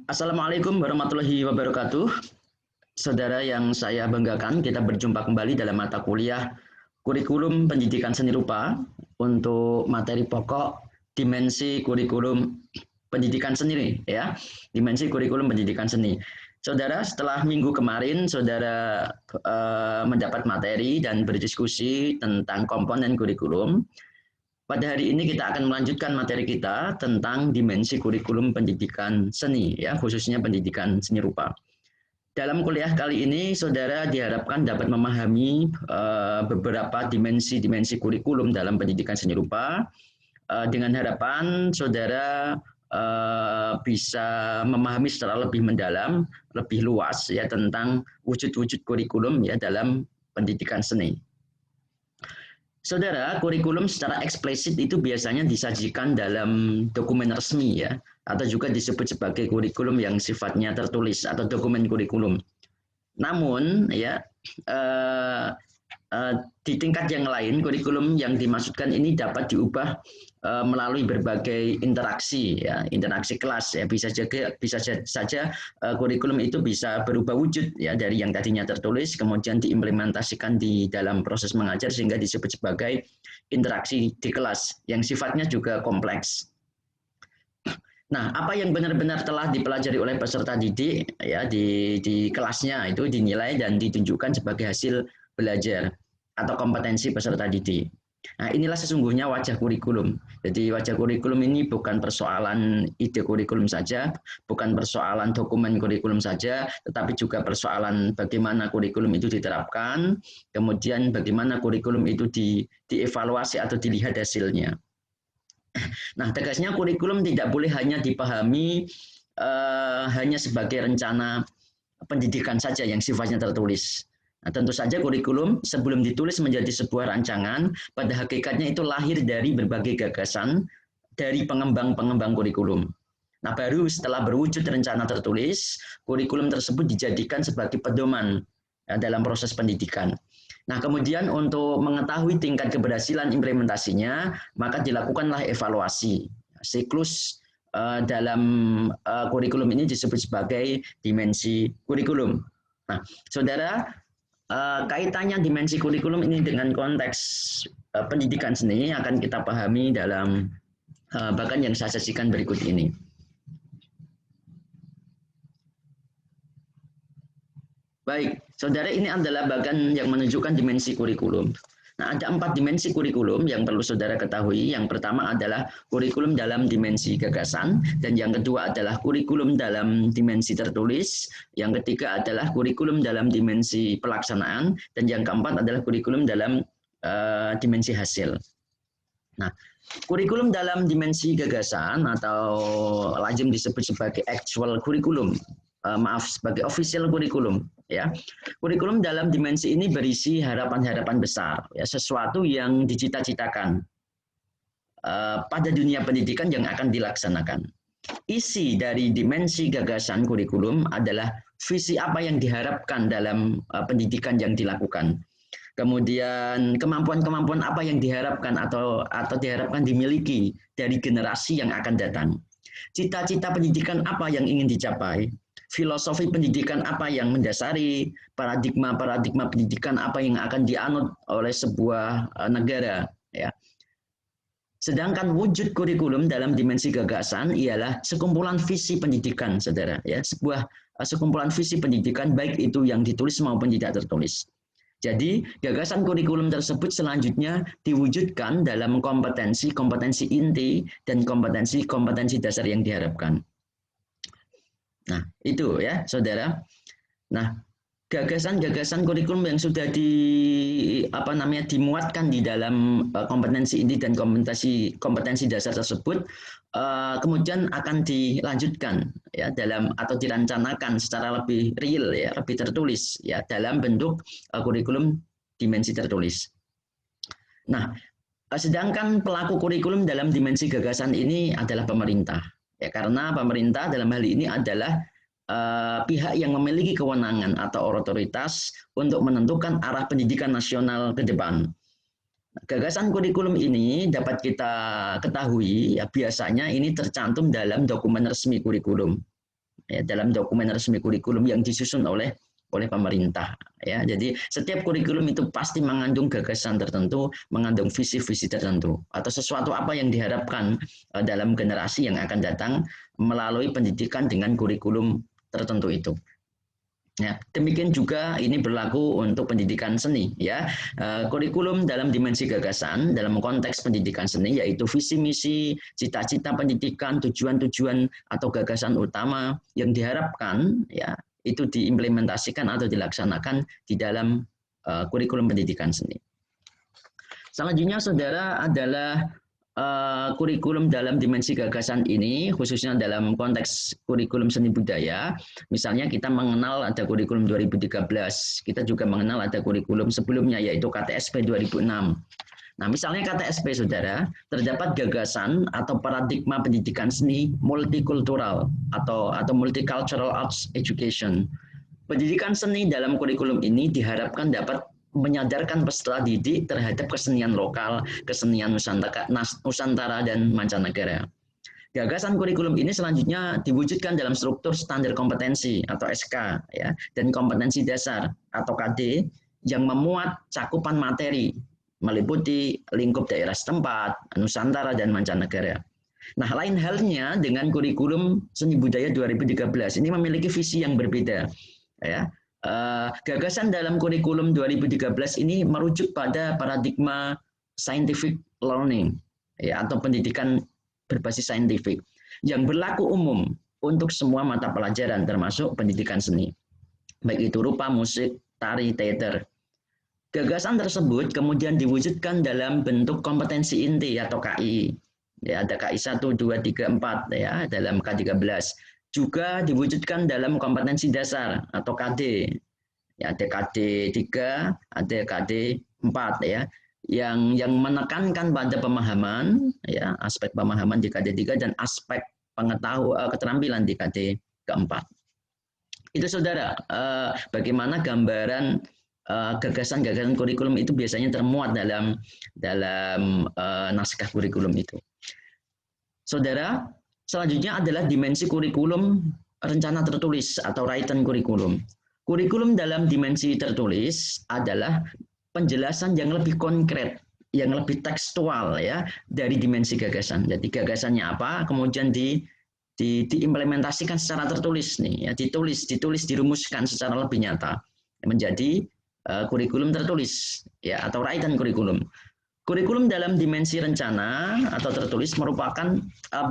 Assalamualaikum warahmatullahi wabarakatuh. Saudara yang saya banggakan, kita berjumpa kembali dalam mata kuliah Kurikulum Pendidikan Seni Rupa untuk materi pokok dimensi kurikulum pendidikan seni ya. Dimensi kurikulum pendidikan seni. Saudara, setelah minggu kemarin saudara mendapat materi dan berdiskusi tentang komponen kurikulum. Pada hari ini kita akan melanjutkan materi kita tentang dimensi kurikulum pendidikan seni, ya, khususnya pendidikan seni rupa. Dalam kuliah kali ini, saudara diharapkan dapat memahami beberapa dimensi-dimensi kurikulum dalam pendidikan seni rupa, dengan harapan saudara bisa memahami secara lebih mendalam, lebih luas ya tentang wujud-wujud kurikulum ya dalam pendidikan seni. Saudara, kurikulum secara eksplisit itu biasanya disajikan dalam dokumen resmi ya, atau juga disebut sebagai kurikulum yang sifatnya tertulis atau dokumen kurikulum. Namun ya di tingkat yang lain, kurikulum yang dimaksudkan ini dapat diubah melalui berbagai interaksi ya, interaksi kelas ya, bisa saja kurikulum itu bisa berubah wujud ya dari yang tadinya tertulis kemudian diimplementasikan di dalam proses mengajar sehingga disebut sebagai interaksi di kelas yang sifatnya juga kompleks. Nah, apa yang benar-benar telah dipelajari oleh peserta didik ya di kelasnya itu dinilai dan ditunjukkan sebagai hasil belajar atau kompetensi peserta didik. Nah, inilah sesungguhnya wajah kurikulum. Jadi wajah kurikulum ini bukan persoalan ide kurikulum saja, bukan persoalan dokumen kurikulum saja, tetapi juga persoalan bagaimana kurikulum itu diterapkan, kemudian bagaimana kurikulum itu dievaluasi atau dilihat hasilnya. Nah, tegasnya kurikulum tidak boleh hanya dipahami hanya sebagai rencana pendidikan saja yang sifatnya tertulis. Nah, tentu saja kurikulum sebelum ditulis menjadi sebuah rancangan, pada hakikatnya itu lahir dari berbagai gagasan dari pengembang-pengembang kurikulum. Nah, baru setelah berwujud rencana tertulis, kurikulum tersebut dijadikan sebagai pedoman dalam proses pendidikan. Nah, kemudian untuk mengetahui tingkat keberhasilan implementasinya, maka dilakukanlah evaluasi. Siklus dalam kurikulum ini disebut sebagai dimensi kurikulum. Nah, saudara, kaitannya dimensi kurikulum ini dengan konteks pendidikan seni akan kita pahami dalam bahkan yang saya sajikan berikut ini. Baik, saudara, ini adalah bagian yang menunjukkan dimensi kurikulum. Nah, ada 4 dimensi kurikulum yang perlu saudara ketahui. Yang pertama adalah kurikulum dalam dimensi gagasan, dan yang kedua adalah kurikulum dalam dimensi tertulis, yang ketiga adalah kurikulum dalam dimensi pelaksanaan, dan yang keempat adalah kurikulum dalam dimensi hasil. Nah, kurikulum dalam dimensi gagasan atau lazim disebut sebagai actual kurikulum, sebagai official kurikulum ya. Kurikulum dalam dimensi ini berisi harapan-harapan besar ya, sesuatu yang dicita-citakan pada dunia pendidikan yang akan dilaksanakan. Isi dari dimensi gagasan kurikulum adalah visi apa yang diharapkan dalam pendidikan yang dilakukan. Kemudian kemampuan-kemampuan apa yang diharapkan atau diharapkan dimiliki dari generasi yang akan datang. Cita-cita pendidikan apa yang ingin dicapai, filosofi pendidikan apa yang mendasari paradigma-paradigma pendidikan apa yang akan dianut oleh sebuah negara ya. Sedangkan wujud kurikulum dalam dimensi gagasan ialah sekumpulan visi pendidikan, saudara ya, sebuah sekumpulan visi pendidikan baik itu yang ditulis maupun tidak tertulis. Jadi gagasan kurikulum tersebut selanjutnya diwujudkan dalam kompetensi inti dan kompetensi dasar yang diharapkan. Nah, itu ya, saudara. Nah, gagasan-gagasan kurikulum yang sudah dimuatkan di dalam kompetensi inti dan kompetensi dasar tersebut kemudian akan dilanjutkan ya dalam atau dirancanakan secara lebih real ya, lebih tertulis ya dalam bentuk kurikulum dimensi tertulis. Nah, sedangkan pelaku kurikulum dalam dimensi gagasan ini adalah pemerintah. Ya, karena pemerintah dalam hal ini adalah pihak yang memiliki kewenangan atau otoritas untuk menentukan arah pendidikan nasional ke depan. Gagasan kurikulum ini dapat kita ketahui ya biasanya ini tercantum dalam dokumen resmi kurikulum. ya, dalam dokumen resmi kurikulum yang disusun oleh pemerintah, ya. Jadi setiap kurikulum itu pasti mengandung gagasan tertentu, mengandung visi-visi tertentu, atau sesuatu apa yang diharapkan dalam generasi yang akan datang melalui pendidikan dengan kurikulum tertentu itu. Ya, demikian juga ini berlaku untuk pendidikan seni, ya. Kurikulum dalam dimensi gagasan dalam konteks pendidikan seni yaitu visi misi, cita-cita pendidikan, tujuan-tujuan atau gagasan utama yang diharapkan, ya, itu diimplementasikan atau dilaksanakan di dalam kurikulum pendidikan seni. Selanjutnya, saudara, adalah kurikulum dalam dimensi gagasan ini, khususnya dalam konteks kurikulum seni budaya. Misalnya kita mengenal ada kurikulum 2013, kita juga mengenal ada kurikulum sebelumnya yaitu KTSP 2006. Nah, misalnya KTSP, saudara, terdapat gagasan atau paradigma pendidikan seni multikultural atau multicultural arts education. Pendidikan seni dalam kurikulum ini diharapkan dapat menyadarkan peserta didik terhadap kesenian lokal, kesenian Nusantara dan mancanegara. Gagasan kurikulum ini selanjutnya diwujudkan dalam struktur standar kompetensi atau SK, ya, dan kompetensi dasar atau KD yang memuat cakupan materi meliputi lingkup daerah setempat, Nusantara dan mancanegara. Nah, lain halnya dengan kurikulum seni budaya 2013 ini memiliki visi yang berbeda, ya. Gagasan dalam kurikulum 2013 ini merujuk pada paradigma scientific learning, ya, atau pendidikan berbasis saintifik yang berlaku umum untuk semua mata pelajaran termasuk pendidikan seni, baik itu rupa, musik, tari, teater. Gagasan tersebut kemudian diwujudkan dalam bentuk kompetensi inti atau KI. Ya, ada KI 1, 2, 3, 4 ya dalam K13. Juga diwujudkan dalam kompetensi dasar atau KD. Ya, ada KD 3, ada KD 4 ya. Yang menekankan pada pemahaman, ya, aspek pemahaman di KD 3 dan aspek keterampilan di KD keempat. Itu, saudara, bagaimana gambaran gagasan-gagasan kurikulum itu biasanya termuat dalam naskah kurikulum itu. Saudara, selanjutnya adalah dimensi kurikulum rencana tertulis atau written kurikulum. Kurikulum dalam dimensi tertulis adalah penjelasan yang lebih konkret, yang lebih tekstual ya dari dimensi gagasan. Jadi gagasannya apa, kemudian diimplementasikan secara tertulis nih, ya, ditulis, dirumuskan secara lebih nyata menjadi kurikulum tertulis ya atau written kurikulum. Kurikulum dalam dimensi rencana atau tertulis merupakan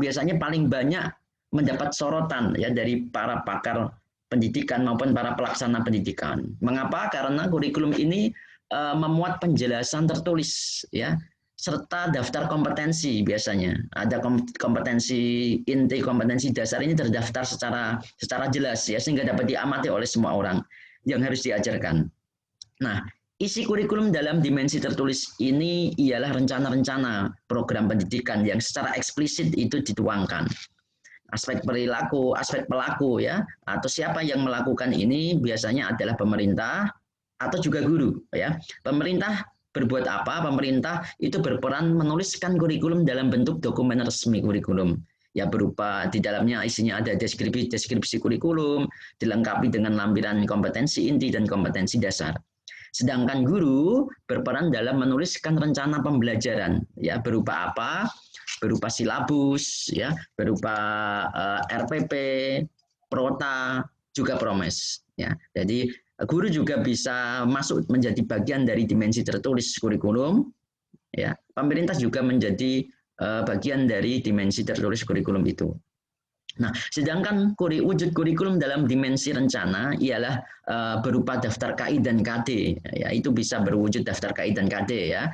biasanya paling banyak mendapat sorotan ya dari para pakar pendidikan maupun para pelaksana pendidikan. Mengapa? Karena kurikulum ini memuat penjelasan tertulis ya serta daftar kompetensi. Biasanya ada kompetensi inti, kompetensi dasar ini terdaftar secara jelas ya sehingga dapat diamati oleh semua orang yang harus diajarkan. Nah, isi kurikulum dalam dimensi tertulis ini ialah rencana-rencana program pendidikan yang secara eksplisit itu dituangkan. Aspek perilaku, aspek pelaku ya, atau siapa yang melakukan ini biasanya adalah pemerintah atau juga guru ya. Pemerintah berbuat apa? Pemerintah itu berperan menuliskan kurikulum dalam bentuk dokumen resmi kurikulum. Ya berupa di dalamnya isinya ada deskripsi kurikulum, dilengkapi dengan lampiran kompetensi inti dan kompetensi dasar. Sedangkan guru berperan dalam menuliskan rencana pembelajaran ya berupa apa? Berupa silabus ya, berupa RPP, Prota, juga Promes ya. Jadi guru juga bisa masuk menjadi bagian dari dimensi tertulis kurikulum ya. Pemerintah juga menjadi bagian dari dimensi tertulis kurikulum itu. Nah, sedangkan wujud kurikulum dalam dimensi rencana ialah berupa daftar KI dan KD. Ya, itu bisa berwujud daftar KI dan KD ya.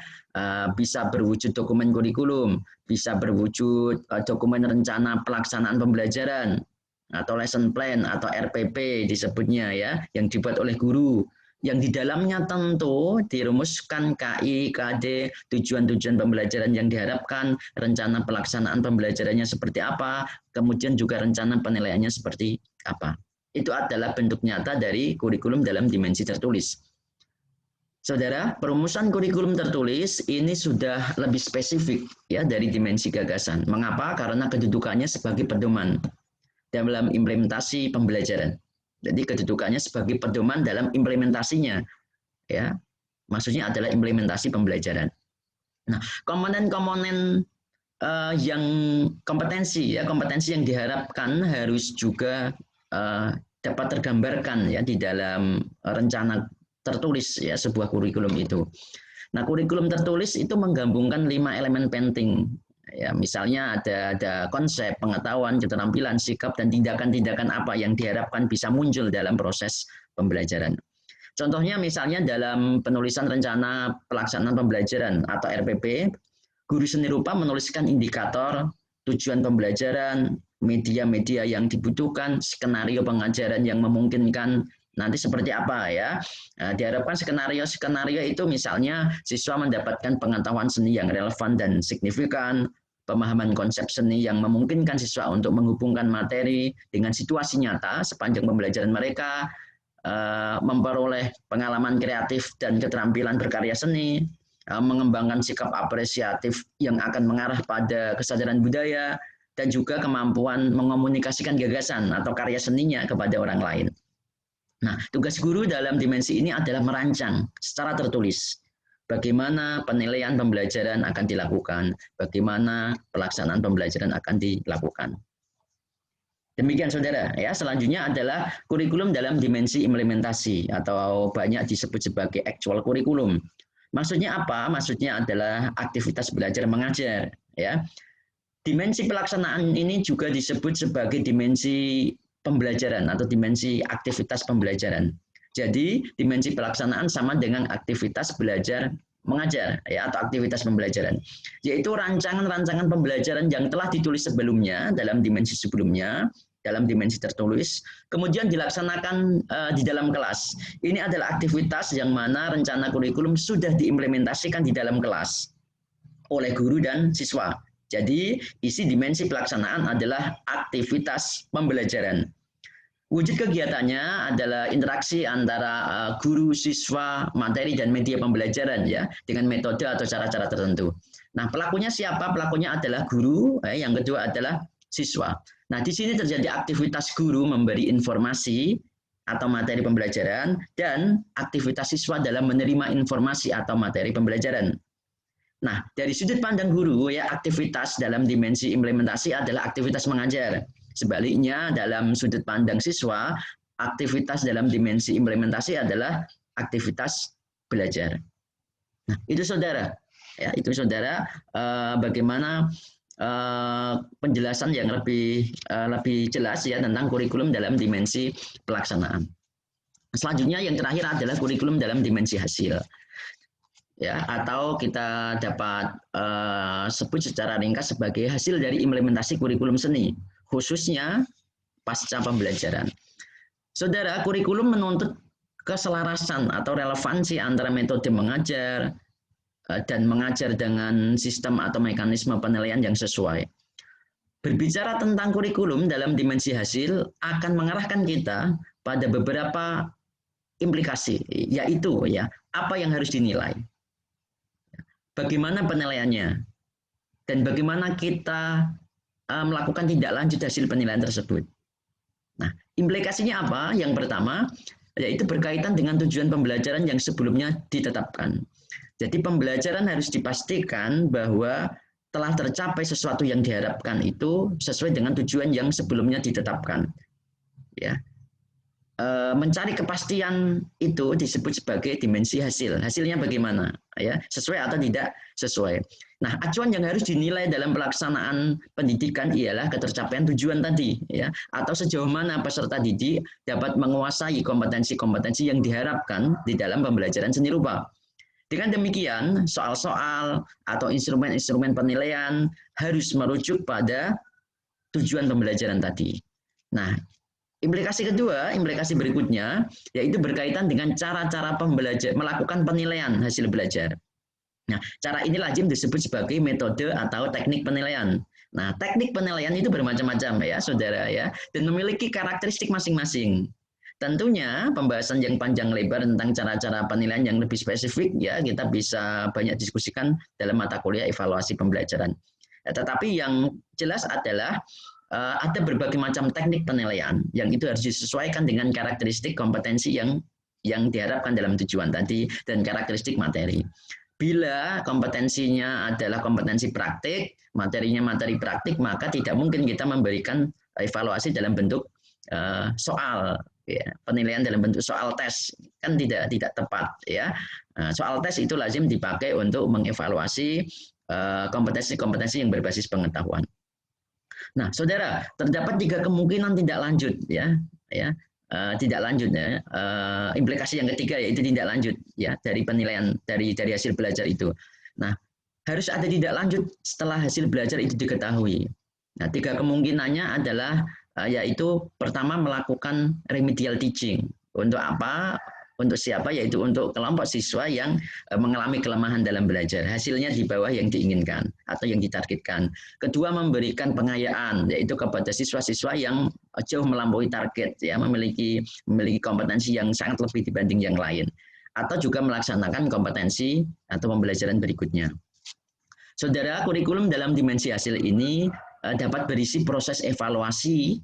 Bisa berwujud dokumen kurikulum, bisa berwujud dokumen rencana pelaksanaan pembelajaran atau lesson plan atau RPP disebutnya ya, yang dibuat oleh guru. Yang di dalamnya tentu dirumuskan KI, KD, tujuan-tujuan pembelajaran yang diharapkan, rencana pelaksanaan pembelajarannya seperti apa, kemudian juga rencana penilaiannya seperti apa. Itu adalah bentuk nyata dari kurikulum dalam dimensi tertulis. Saudara, perumusan kurikulum tertulis ini sudah lebih spesifik ya dari dimensi gagasan. Mengapa? Karena kedudukannya sebagai pedoman. dalam implementasi pembelajaran. Jadi kedudukannya sebagai pedoman dalam implementasinya, ya. Maksudnya adalah implementasi pembelajaran. Nah, komponen-komponen yang kompetensi yang diharapkan harus juga dapat tergambarkan ya di dalam rencana tertulis ya sebuah kurikulum itu. Nah, kurikulum tertulis itu menggabungkan 5 elemen penting. Ya, misalnya ada konsep, pengetahuan, keterampilan, sikap, dan tindakan-tindakan apa yang diharapkan bisa muncul dalam proses pembelajaran. Contohnya misalnya dalam penulisan rencana pelaksanaan pembelajaran atau RPP, guru seni rupa menuliskan indikator, tujuan pembelajaran, media-media yang dibutuhkan, skenario pengajaran yang memungkinkan, nanti seperti apa ya. Nah, diharapkan skenario itu misalnya siswa mendapatkan pengetahuan seni yang relevan dan signifikan, pemahaman konsep seni yang memungkinkan siswa untuk menghubungkan materi dengan situasi nyata sepanjang pembelajaran mereka, memperoleh pengalaman kreatif dan keterampilan berkarya seni, mengembangkan sikap apresiatif yang akan mengarah pada kesadaran budaya, dan juga kemampuan mengomunikasikan gagasan atau karya seninya kepada orang lain. Nah, tugas guru dalam dimensi ini adalah merancang secara tertulis bagaimana penilaian pembelajaran akan dilakukan, bagaimana pelaksanaan pembelajaran akan dilakukan. Demikian saudara, ya. Selanjutnya adalah kurikulum dalam dimensi implementasi atau banyak disebut sebagai actual kurikulum. Maksudnya apa? Maksudnya adalah aktivitas belajar mengajar, ya. Dimensi pelaksanaan ini juga disebut sebagai dimensi pembelajaran atau dimensi aktivitas pembelajaran. Jadi, dimensi pelaksanaan sama dengan aktivitas belajar mengajar ya atau aktivitas pembelajaran, yaitu rancangan-rancangan pembelajaran yang telah ditulis sebelumnya dalam dimensi sebelumnya, dalam dimensi tertulis, kemudian dilaksanakan di dalam kelas. Ini adalah aktivitas yang mana rencana kurikulum sudah diimplementasikan di dalam kelas oleh guru dan siswa. Jadi, isi dimensi pelaksanaan adalah aktivitas pembelajaran. Wujud kegiatannya adalah interaksi antara guru, siswa, materi, dan media pembelajaran ya dengan metode atau cara-cara tertentu. Nah, pelakunya siapa? Pelakunya adalah guru, yang kedua adalah siswa. Nah, di sini terjadi aktivitas guru memberi informasi atau materi pembelajaran dan aktivitas siswa dalam menerima informasi atau materi pembelajaran. Nah, dari sudut pandang guru ya aktivitas dalam dimensi implementasi adalah aktivitas mengajar. Sebaliknya dalam sudut pandang siswa, aktivitas dalam dimensi implementasi adalah aktivitas belajar. Nah, itu saudara. Ya, itu saudara bagaimana penjelasan yang lebih jelas ya tentang kurikulum dalam dimensi pelaksanaan. Selanjutnya yang terakhir adalah kurikulum dalam dimensi hasil. Ya, atau kita dapat sebut secara ringkas sebagai hasil dari implementasi kurikulum seni, khususnya pasca pembelajaran. Saudara, kurikulum menuntut keselarasan atau relevansi antara metode mengajar dan mengajar dengan sistem atau mekanisme penilaian yang sesuai. Berbicara tentang kurikulum dalam dimensi hasil akan mengarahkan kita pada beberapa implikasi, yaitu ya apa yang harus dinilai, bagaimana penilaiannya, dan bagaimana kita melakukan tindak lanjut hasil penilaian tersebut. Nah, implikasinya apa? Yang pertama, yaitu berkaitan dengan tujuan pembelajaran yang sebelumnya ditetapkan. Jadi pembelajaran harus dipastikan bahwa telah tercapai sesuatu yang diharapkan itu sesuai dengan tujuan yang sebelumnya ditetapkan. Ya. Mencari kepastian itu disebut sebagai dimensi hasil. Hasilnya bagaimana? Ya, sesuai atau tidak sesuai. Nah, acuan yang harus dinilai dalam pelaksanaan pendidikan ialah ketercapaian tujuan tadi, ya, atau sejauh mana peserta didik dapat menguasai kompetensi-kompetensi yang diharapkan di dalam pembelajaran seni rupa. Dengan demikian, soal-soal atau instrumen-instrumen penilaian harus merujuk pada tujuan pembelajaran tadi. Nah, implikasi kedua, implikasi berikutnya, yaitu berkaitan dengan cara-cara pembelajar melakukan penilaian hasil belajar. Nah, cara ini lazim disebut sebagai metode atau teknik penilaian. Nah, teknik penilaian itu bermacam-macam ya, saudara ya, dan memiliki karakteristik masing-masing. Tentunya pembahasan yang panjang lebar tentang cara-cara penilaian yang lebih spesifik ya kita bisa banyak diskusikan dalam mata kuliah evaluasi pembelajaran. Tetapi yang jelas adalah ada berbagai macam teknik penilaian yang itu harus disesuaikan dengan karakteristik kompetensi yang diharapkan dalam tujuan tadi dan karakteristik materi. Bila kompetensinya adalah kompetensi praktik, materinya materi praktik, maka tidak mungkin kita memberikan evaluasi dalam bentuk soal, ya, penilaian dalam bentuk soal tes kan tidak tepat, ya. Soal tes itu lazim dipakai untuk mengevaluasi kompetensi-kompetensi yang berbasis pengetahuan. Nah, saudara, terdapat 3 kemungkinan tidak lanjut, ya. Tidak lanjut, ya. Implikasi yang ketiga yaitu tidak lanjut, ya, dari penilaian dari hasil belajar itu. Nah, harus ada tidak lanjut setelah hasil belajar itu diketahui. Nah, 3 kemungkinannya adalah yaitu pertama melakukan remedial teaching. Untuk apa? Untuk siapa? Yaitu untuk kelompok siswa yang mengalami kelemahan dalam belajar. Hasilnya di bawah yang diinginkan atau yang ditargetkan. Kedua, memberikan pengayaan, yaitu kepada siswa-siswa yang jauh melampaui target, ya, memiliki kompetensi yang sangat lebih dibanding yang lain. Atau juga melaksanakan kompetensi atau pembelajaran berikutnya. Saudara, kurikulum dalam dimensi hasil ini dapat berisi proses evaluasi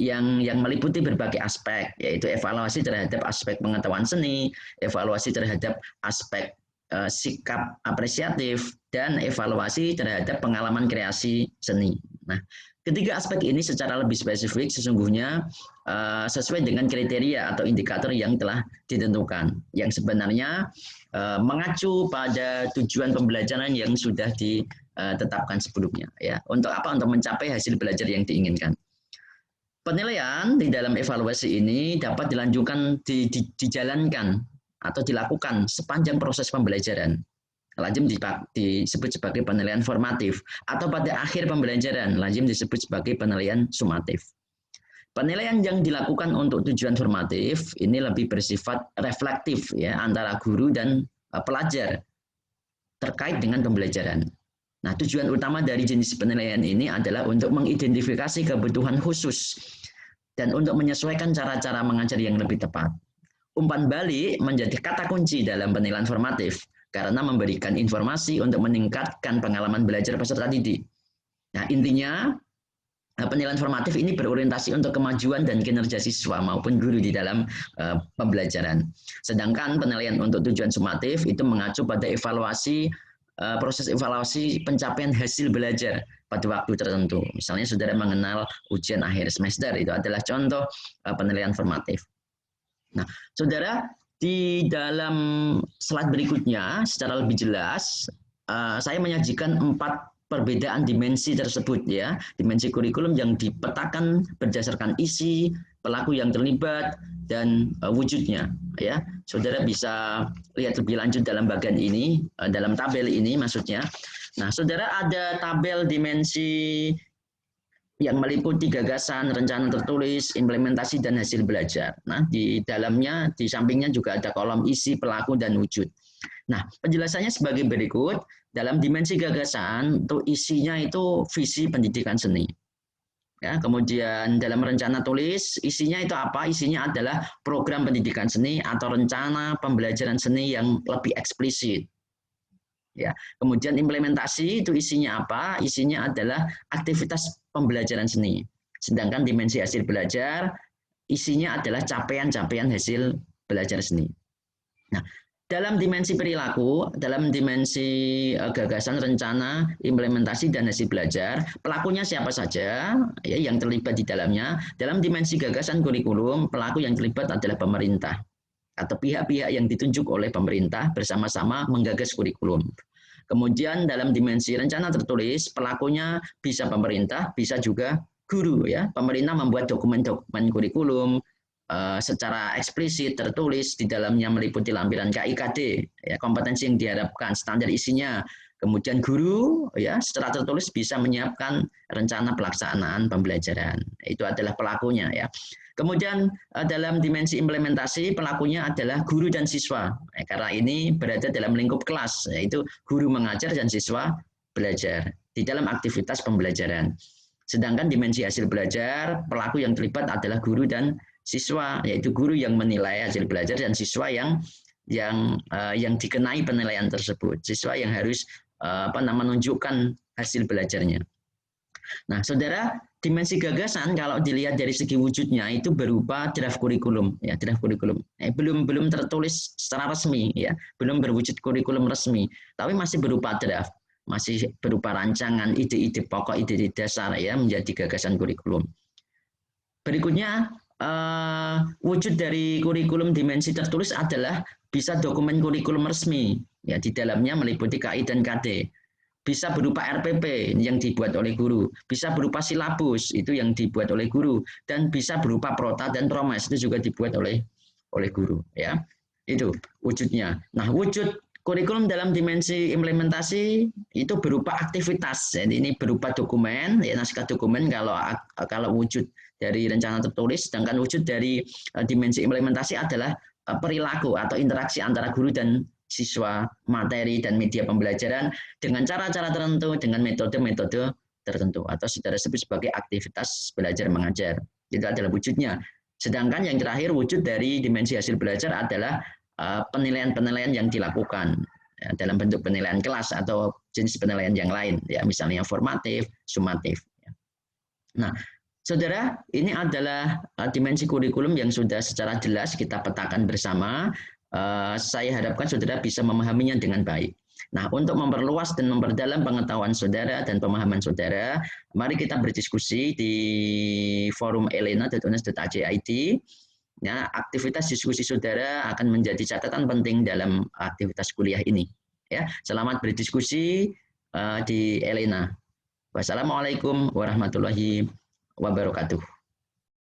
yang meliputi berbagai aspek, yaitu evaluasi terhadap aspek pengetahuan seni, evaluasi terhadap aspek sikap apresiatif, dan evaluasi terhadap pengalaman kreasi seni. Nah, ketiga aspek ini secara lebih spesifik sesungguhnya sesuai dengan kriteria atau indikator yang telah ditentukan, yang sebenarnya mengacu pada tujuan pembelajaran yang sudah ditetapkan sebelumnya. Ya, untuk apa? Untuk mencapai hasil belajar yang diinginkan. Penilaian di dalam evaluasi ini dapat dijalankan atau dilakukan sepanjang proses pembelajaran. Lazim disebut sebagai penilaian formatif, atau pada akhir pembelajaran lazim disebut sebagai penilaian sumatif. Penilaian yang dilakukan untuk tujuan formatif ini lebih bersifat reflektif, ya, antara guru dan pelajar terkait dengan pembelajaran. Nah, tujuan utama dari jenis penilaian ini adalah untuk mengidentifikasi kebutuhan khusus dan untuk menyesuaikan cara-cara mengajar yang lebih tepat. Umpan balik menjadi kata kunci dalam penilaian formatif karena memberikan informasi untuk meningkatkan pengalaman belajar peserta didik. Nah, intinya penilaian formatif ini berorientasi untuk kemajuan dan kinerja siswa maupun guru di dalam pembelajaran. Sedangkan penilaian untuk tujuan sumatif itu mengacu pada proses evaluasi pencapaian hasil belajar pada waktu tertentu. Misalnya saudara mengenal ujian akhir semester, itu adalah contoh penilaian formatif. Nah, saudara, di dalam slide berikutnya secara lebih jelas saya menyajikan 4 perbedaan dimensi tersebut, ya, dimensi kurikulum yang dipetakan berdasarkan isi, pelaku yang terlibat, dan wujudnya, ya. Saudara bisa lihat lebih lanjut dalam bagian ini, dalam tabel ini maksudnya. Nah, saudara, ada tabel dimensi yang meliputi gagasan, rencana tertulis, implementasi, dan hasil belajar. Nah, di dalamnya, di sampingnya juga ada kolom isi, pelaku, dan wujud. Nah, penjelasannya sebagai berikut. Dalam dimensi gagasan, itu isinya itu visi pendidikan seni. Ya, kemudian dalam rencana tulis, isinya itu apa? Isinya adalah program pendidikan seni atau rencana pembelajaran seni yang lebih eksplisit. Ya, kemudian implementasi itu isinya apa? Isinya adalah aktivitas pembelajaran seni. Sedangkan dimensi hasil belajar, isinya adalah capaian-capaian hasil belajar seni. Nah, dalam dimensi perilaku, dalam dimensi gagasan, rencana, implementasi, dan hasil belajar, pelakunya siapa saja, ya, yang terlibat di dalamnya. Dalam dimensi gagasan kurikulum, pelaku yang terlibat adalah pemerintah atau pihak-pihak yang ditunjuk oleh pemerintah bersama-sama menggagas kurikulum. Kemudian dalam dimensi rencana tertulis, pelakunya bisa pemerintah, bisa juga guru, ya. Pemerintah membuat dokumen-dokumen kurikulum secara eksplisit tertulis, di dalamnya meliputi lampiran KIKD, ya, kompetensi yang diharapkan, standar isinya. Kemudian guru, ya, secara tertulis bisa menyiapkan rencana pelaksanaan pembelajaran. Itu adalah pelakunya, ya. Kemudian dalam dimensi implementasi, pelakunya adalah guru dan siswa. Karena ini berada dalam lingkup kelas, yaitu guru mengajar dan siswa belajar di dalam aktivitas pembelajaran. Sedangkan dimensi hasil belajar, pelaku yang terlibat adalah guru dan siswa, yaitu guru yang menilai hasil belajar dan siswa yang dikenai penilaian tersebut. Siswa yang harus menunjukkan hasil belajarnya. Nah, saudara, dimensi gagasan kalau dilihat dari segi wujudnya itu berupa draft kurikulum, ya draft kurikulum. Belum tertulis secara resmi, ya, belum berwujud kurikulum resmi, tapi masih berupa draft, masih berupa rancangan ide-ide pokok, ide-ide dasar ya menjadi gagasan kurikulum. Berikutnya, wujud dari kurikulum dimensi tertulis adalah bisa dokumen kurikulum resmi, ya di dalamnya meliputi KI dan KD. Bisa berupa RPP yang dibuat oleh guru, bisa berupa silabus itu yang dibuat oleh guru, dan bisa berupa prota dan promes itu juga dibuat oleh guru, ya. Itu wujudnya. Nah, wujud kurikulum dalam dimensi implementasi itu berupa aktivitas. Jadi ini berupa dokumen, ya, naskah dokumen kalau wujud dari rencana tertulis, sedangkan wujud dari dimensi implementasi adalah perilaku atau interaksi antara guru dan siswa, materi dan media pembelajaran dengan cara-cara tertentu, dengan metode-metode tertentu, atau saudara sebut sebagai aktivitas belajar mengajar. Itu adalah wujudnya. Sedangkan yang terakhir wujud dari dimensi hasil belajar adalah penilaian-penilaian yang dilakukan ya, dalam bentuk penilaian kelas atau jenis penilaian yang lain, ya misalnya formatif, sumatif. Nah, saudara, ini adalah dimensi kurikulum yang sudah secara jelas kita petakan bersama. Saya harapkan saudara bisa memahaminya dengan baik. Nah, untuk memperluas dan memperdalam pengetahuan saudara dan pemahaman saudara, mari kita berdiskusi di forum elena.unes.ac.id. Ya, aktivitas diskusi saudara akan menjadi catatan penting dalam aktivitas kuliah ini. Ya, selamat berdiskusi di Elena. Wassalamualaikum warahmatullahi wabarakatuh.